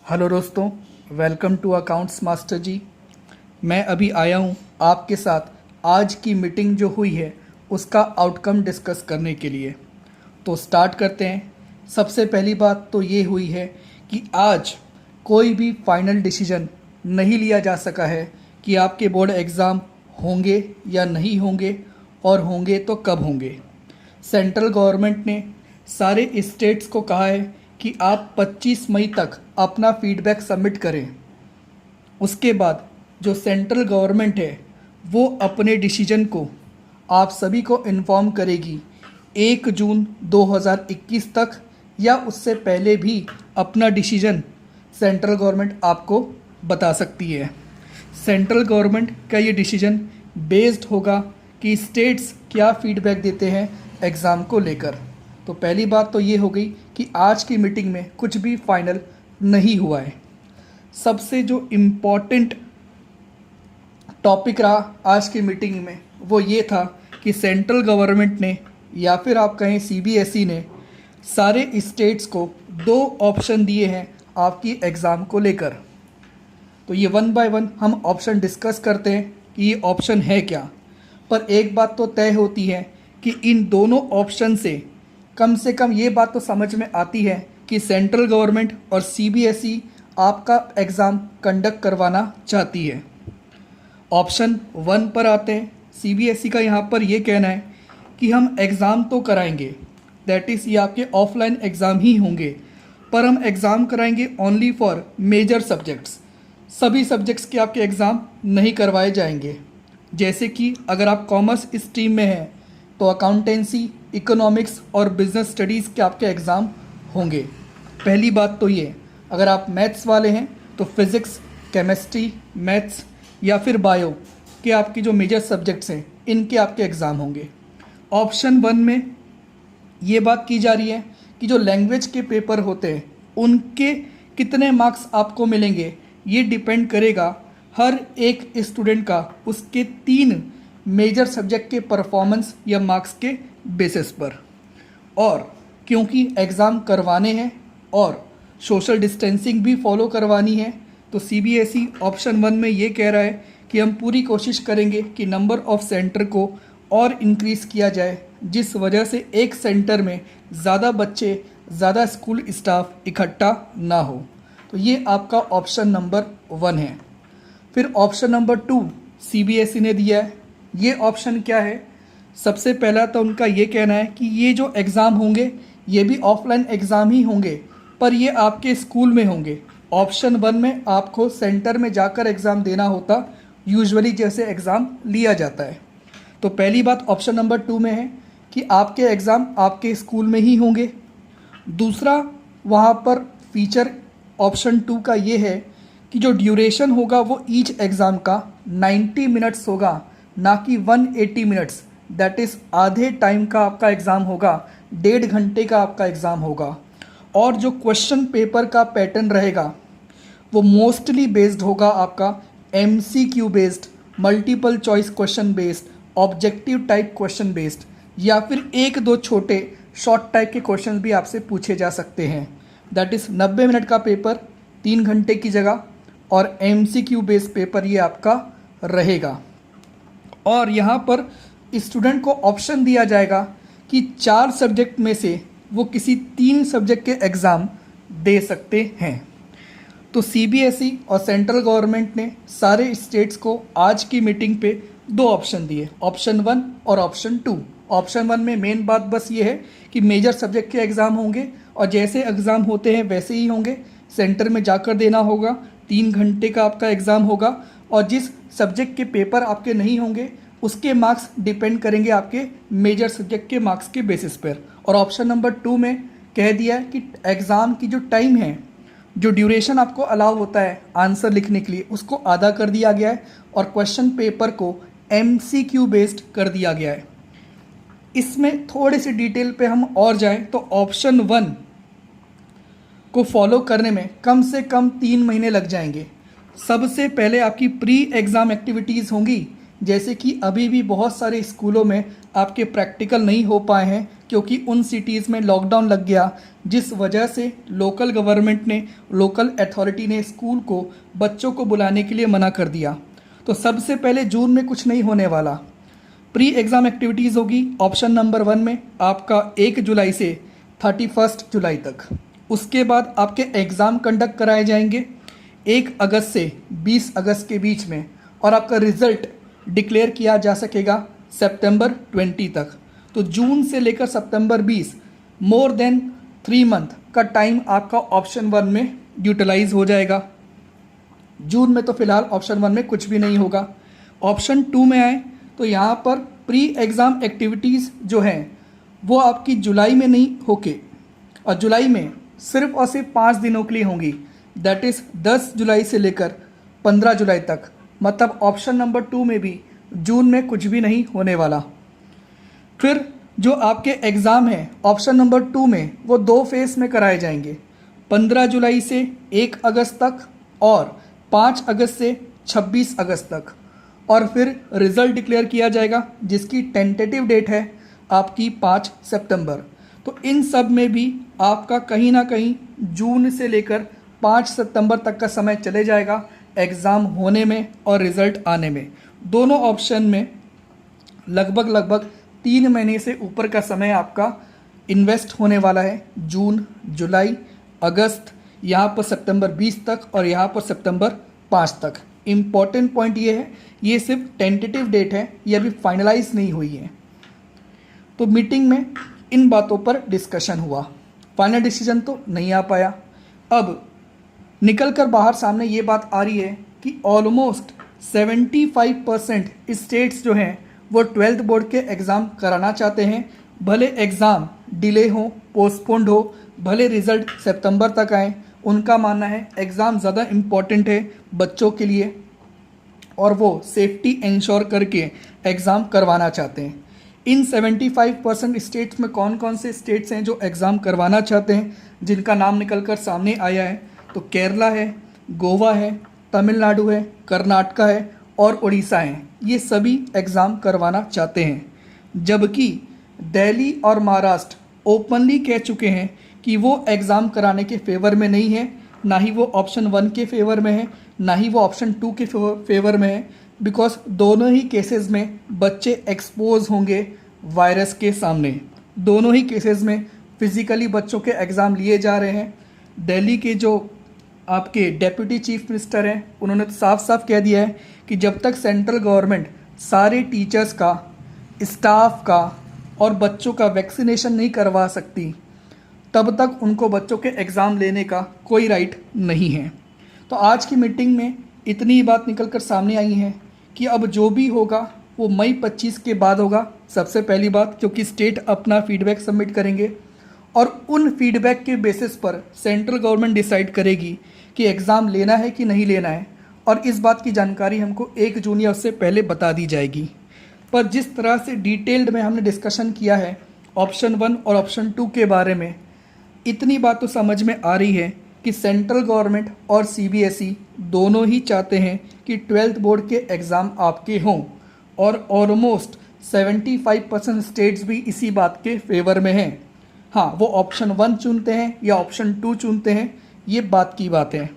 Hello दोस्तों, welcome to accounts master जी। मैं अभी आया हूँ आपके साथ आज की मीटिंग जो हुई है उसका आउटकम डिस्कस करने के लिए। तो स्टार्ट करते हैं। सबसे पहली बात तो ये हुई है कि आज कोई भी फाइनल डिसीजन नहीं लिया जा सका है कि आपके बोर्ड एग्ज़ाम होंगे या नहीं होंगे, और होंगे तो कब होंगे। सेंट्रल गवर्नमेंट ने सारे स्टेट्स को कहा है कि आप 25 मई तक अपना फीडबैक सबमिट करें। उसके बाद जो सेंट्रल गवर्नमेंट है वो अपने डिसीजन को आप सभी को इन्फॉर्म करेगी 1 जून 2021 तक, या उससे पहले भी अपना डिसीजन सेंट्रल गवर्नमेंट आपको बता सकती है। सेंट्रल गवर्नमेंट का ये डिसीजन बेस्ड होगा कि स्टेट्स क्या फीडबैक देते हैं एग्ज़ाम को लेकर। तो पहली बात तो ये हो गई कि आज की मीटिंग में कुछ भी फाइनल नहीं हुआ है। सबसे जो इम्पॉर्टेंट टॉपिक रहा आज की मीटिंग में वो ये था कि सेंट्रल गवर्नमेंट ने या फिर आप कहें सीबीएसई ने सारे स्टेट्स को 2 ऑप्शन दिए हैं आपकी एग्ज़ाम को लेकर। तो ये वन बाय वन हम ऑप्शन डिस्कस करते हैं कि ये ऑप्शन है क्या। पर एक बात तो तय होती है कि इन दोनों ऑप्शन से कम ये बात तो समझ में आती है कि सेंट्रल गवर्नमेंट और सीबीएसई आपका एग्ज़ाम कंडक्ट करवाना चाहती है। ऑप्शन 1 पर आते हैं। सीबीएसई का यहाँ पर ये कहना है कि हम एग्ज़ाम तो कराएंगे, दैट इज़ ये आपके ऑफलाइन एग्ज़ाम ही होंगे, पर हम एग्ज़ाम कराएंगे ओनली फॉर मेजर सब्जेक्ट्स। सभी सब्जेक्ट्स के आपके एग्ज़ाम नहीं करवाए जाएंगे। जैसे कि अगर आप कॉमर्स स्ट्रीम में हैं तो अकाउंटेंसी, इकोनॉमिक्स और बिजनेस स्टडीज़ के आपके एग्ज़ाम होंगे। पहली बात तो ये। अगर आप मैथ्स वाले हैं तो फिज़िक्स, केमिस्ट्री, मैथ्स या फिर बायो के आपके जो मेजर सब्जेक्ट्स हैं इनके आपके एग्ज़ाम होंगे। ऑप्शन 1 में ये बात की जा रही है कि जो लैंग्वेज के पेपर होते हैं उनके कितने मार्क्स आपको मिलेंगे, ये डिपेंड करेगा हर एक स्टूडेंट का उसके 3 मेजर सब्जेक्ट के परफॉर्मेंस या मार्क्स के बेसिस पर। और क्योंकि एग्ज़ाम करवाने हैं और सोशल डिस्टेंसिंग भी फॉलो करवानी है, तो सीबीएसई ऑप्शन 1 में ये कह रहा है कि हम पूरी कोशिश करेंगे कि नंबर ऑफ़ सेंटर को और इंक्रीज़ किया जाए, जिस वजह से एक सेंटर में ज़्यादा बच्चे, ज़्यादा स्कूल स्टाफ इकट्ठा ना हो। तो ये आपका ऑप्शन नंबर 1 है। फिर ऑप्शन नंबर 2 सीबीएसई ने दिया है। ये ऑप्शन क्या है? सबसे पहला तो उनका ये कहना है कि ये जो एग्ज़ाम होंगे ये भी ऑफलाइन एग्ज़ाम ही होंगे, पर ये आपके स्कूल में होंगे। ऑप्शन 1 में आपको सेंटर में जाकर एग्ज़ाम देना होता, यूजुअली जैसे एग्ज़ाम लिया जाता है। तो पहली बात ऑप्शन नंबर 2 में है कि आपके एग्ज़ाम आपके स्कूल में ही होंगे। दूसरा वहाँ पर फीचर ऑप्शन 2 का ये है कि जो ड्यूरेशन होगा वो ईच एग्ज़ाम का 90 मिनट्स होगा, ना कि 180 मिनट्स। दैट इज़ आधे टाइम का आपका एग्ज़ाम होगा, 1.5 घंटे का आपका एग्ज़ाम होगा। और जो क्वेश्चन पेपर का पैटर्न रहेगा वो मोस्टली बेस्ड होगा आपका MCQ based, multiple choice question based, objective type question based, या फिर 1-2 छोटे शॉर्ट टाइप के क्वेश्चन भी आपसे पूछे जा सकते हैं। दैट इज़ 90 मिनट का पेपर 3 घंटे की जगह, और एमसीक्यू बेस्ड पेपर ये आपका रहेगा। और यहाँ पर स्टूडेंट को ऑप्शन दिया जाएगा कि 4 सब्जेक्ट में से वो किसी 3 सब्जेक्ट के एग्ज़ाम दे सकते हैं। तो सीबीएसई और सेंट्रल गवर्नमेंट ने सारे स्टेट्स को आज की मीटिंग पे 2 ऑप्शन दिए, ऑप्शन 1 और ऑप्शन 2। ऑप्शन 1 में मेन बात बस ये है कि मेजर सब्जेक्ट के एग्ज़ाम होंगे और जैसे एग्ज़ाम होते हैं वैसे ही होंगे, सेंटर में जाकर देना होगा, 3 घंटे का आपका एग्ज़ाम होगा, और जिस सब्जेक्ट के पेपर आपके नहीं होंगे उसके मार्क्स डिपेंड करेंगे आपके मेजर सब्जेक्ट के मार्क्स के बेसिस पर। और ऑप्शन नंबर 2 में कह दिया है कि एग्ज़ाम की जो टाइम है, जो ड्यूरेशन आपको अलाउ होता है आंसर लिखने के लिए, उसको आधा कर दिया गया है और क्वेश्चन पेपर को एमसीक्यू बेस्ड कर दिया गया है। इसमें थोड़ी सी डिटेल पे हम और जाएं तो ऑप्शन 1 को फॉलो करने में कम से कम 3 महीने लग जाएंगे। सबसे पहले आपकी प्री एग्ज़ाम एक्टिविटीज़ होंगी, जैसे कि अभी भी बहुत सारे स्कूलों में आपके प्रैक्टिकल नहीं हो पाए हैं क्योंकि उन सिटीज़ में लॉकडाउन लग गया, जिस वजह से लोकल गवर्नमेंट ने, लोकल अथॉरिटी ने स्कूल को बच्चों को बुलाने के लिए मना कर दिया। तो सबसे पहले जून में कुछ नहीं होने वाला। प्री एग्ज़ाम एक्टिविटीज़ होगी ऑप्शन नंबर 1 में आपका 1 जुलाई से 31 जुलाई तक। उसके बाद आपके एग्ज़ाम कंडक्ट कराए जाएंगे 1 अगस्त से 20 अगस्त के बीच में, और आपका रिज़ल्ट डिक्लेयर किया जा सकेगा सितंबर 20 तक। तो जून से लेकर सितंबर 20, मोर देन 3 मंथ का टाइम आपका ऑप्शन 1 में यूटिलाइज हो जाएगा। जून में तो फिलहाल ऑप्शन 1 में कुछ भी नहीं होगा। ऑप्शन 2 में आए तो यहाँ पर प्री एग्ज़ाम एक्टिविटीज़ जो हैं वो आपकी जुलाई में नहीं होके, और जुलाई में सिर्फ और सिर्फ 5 दिनों के लिए होंगी, दैट इज़ 10 जुलाई से लेकर 15 जुलाई तक। मतलब ऑप्शन नंबर 2 में भी जून में कुछ भी नहीं होने वाला। फिर जो आपके एग्ज़ाम हैं ऑप्शन नंबर 2 में वो 2 फेज़ में कराए जाएंगे, 15 जुलाई से 1 अगस्त तक और 5 अगस्त से 26 अगस्त तक। और फिर रिज़ल्ट डिक्लेयर किया जाएगा जिसकी टेंटेटिव डेट है आपकी 5 सितंबर। तो इन सब में भी आपका कहीं ना कहीं जून से लेकर 5 सितंबर तक का समय चले जाएगा एग्ज़ाम होने में और रिज़ल्ट आने में। दोनों ऑप्शन में लगभग 3 महीने से ऊपर का समय आपका इन्वेस्ट होने वाला है। जून, जुलाई, अगस्त, यहाँ पर सितंबर 20 तक और यहाँ पर सितंबर 5 तक। इम्पॉर्टेंट पॉइंट ये है, ये सिर्फ टेंटेटिव डेट है, ये अभी फाइनलाइज नहीं हुई है। तो मीटिंग में इन बातों पर डिस्कशन हुआ, फाइनल डिसीजन तो नहीं आ पाया। अब निकल कर बाहर सामने ये बात आ रही है कि ऑलमोस्ट 75% स्टेट्स जो हैं वो 12th बोर्ड के एग्ज़ाम कराना चाहते हैं, भले एग्ज़ाम डिले हो, पोस्टपोन्ड हो, भले रिज़ल्ट सितंबर तक आए। उनका मानना है एग्ज़ाम ज़्यादा इम्पॉर्टेंट है बच्चों के लिए और वो सेफ्टी इंश्योर करके एग्ज़ाम करवाना चाहते हैं। इन 75% स्टेट्स में कौन कौन से स्टेट्स हैं जो एग्ज़ाम करवाना चाहते हैं, जिनका नाम निकल कर सामने आया है? तो केरला है, गोवा है, तमिलनाडु है, कर्नाटका है और उड़ीसा है। ये सभी एग्ज़ाम करवाना चाहते हैं, जबकि दिल्ली और महाराष्ट्र ओपनली कह चुके हैं कि वो एग्ज़ाम कराने के फेवर में नहीं है, ना ही वो ऑप्शन 1 के फेवर में है, ना ही वो ऑप्शन 2 के फेवर में है। बिकॉज दोनों ही केसेस में बच्चे एक्सपोज होंगे वायरस के सामने। दोनों ही केसेस में फिज़िकली बच्चों के एग्ज़ाम लिए जा रहे हैं। दिल्ली के जो आपके डेप्यूटी चीफ मिनिस्टर हैं उन्होंने तो साफ साफ कह दिया है कि जब तक सेंट्रल गवर्नमेंट सारे टीचर्स का, स्टाफ का और बच्चों का वैक्सीनेशन नहीं करवा सकती, तब तक उनको बच्चों के एग्ज़ाम लेने का कोई राइट नहीं है। तो आज की मीटिंग में इतनी ही बात निकल कर सामने आई है कि अब जो भी होगा वो मई 25 के बाद होगा। सबसे पहली बात, क्योंकि स्टेट अपना फीडबैक सबमिट करेंगे और उन फीडबैक के बेसिस पर सेंट्रल गवर्नमेंट डिसाइड करेगी कि एग्ज़ाम लेना है कि नहीं लेना है, और इस बात की जानकारी हमको 1 जून या उससे पहले बता दी जाएगी। पर जिस तरह से डिटेल्ड में हमने डिस्कशन किया है ऑप्शन 1 और ऑप्शन 2 के बारे में, इतनी बात तो समझ में आ रही है कि सेंट्रल गवर्नमेंट और CBSE दोनों ही चाहते हैं कि 12th बोर्ड के एग्ज़ाम आपके हों, और ऑलमोस्ट 75% स्टेट्स भी इसी बात के फेवर में हैं। हाँ, वो ऑप्शन 1 चुनते हैं या ऑप्शन 2 चुनते हैं, ये बात की बात है।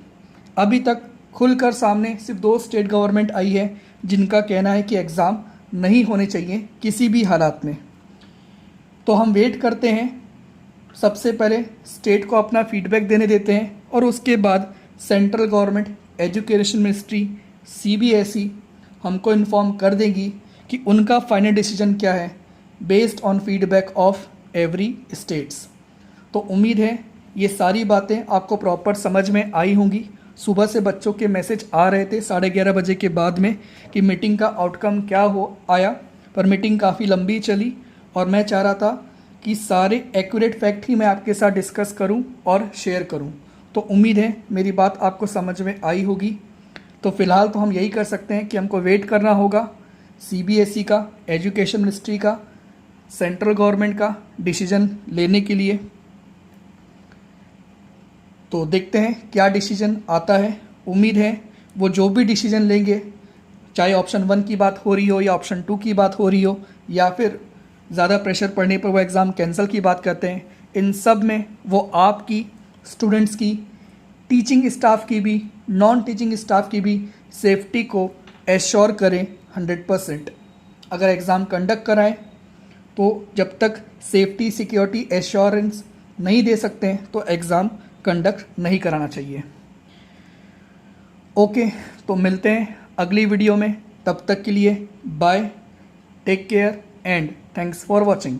अभी तक खुलकर सामने सिर्फ 2 स्टेट गवर्नमेंट आई है जिनका कहना है कि एग्ज़ाम नहीं होने चाहिए किसी भी हालात में। तो हम वेट करते हैं, सबसे पहले स्टेट को अपना फीडबैक देने देते हैं और उसके बाद central government, education ministry, CBSE हमको इन्फॉर्म कर देंगी कि उनका फाइनल डिसीजन क्या है based on feedback of every states. तो उम्मीद है ये सारी बातें आपको प्रॉपर समझ में आई होंगी। सुबह से बच्चों के मैसेज आ रहे थे 11:30 बजे के बाद में कि मीटिंग का आउटकम क्या हो आया, पर मीटिंग काफ़ी लंबी चली और मैं चाह रहा था कि सारे एक्यूरेट फैक्ट ही मैं आपके साथ डिस्कस करूं और शेयर करूं। तो उम्मीद है मेरी बात आपको समझ में आई होगी। तो फ़िलहाल तो हम यही कर सकते हैं कि हमको वेट करना होगा CBSE का, एजुकेशन मिनिस्ट्री का, सेंट्रल गवर्नमेंट का डिसीजन लेने के लिए। तो देखते हैं क्या डिसीजन आता है। उम्मीद है वो जो भी डिसीजन लेंगे, चाहे ऑप्शन 1 की बात हो रही हो या ऑप्शन 2 की बात हो रही हो या फिर ज़्यादा प्रेशर पड़ने पर वो एग्ज़ाम कैंसिल की बात करते हैं। इन सब में वो आपकी, स्टूडेंट्स की, टीचिंग स्टाफ की भी, नॉन टीचिंग स्टाफ की भी सेफ्टी को एश्योर करें 100%। अगर एग्ज़ाम कंडक्ट कराएं तो जब तक सेफ्टी सिक्योरिटी एश्योरेंस नहीं दे सकते हैं तो एग्ज़ाम कंडक्ट नहीं कराना चाहिए। ओके, तो मिलते हैं अगली वीडियो में। तब तक के लिए bye, take care and thanks for watching.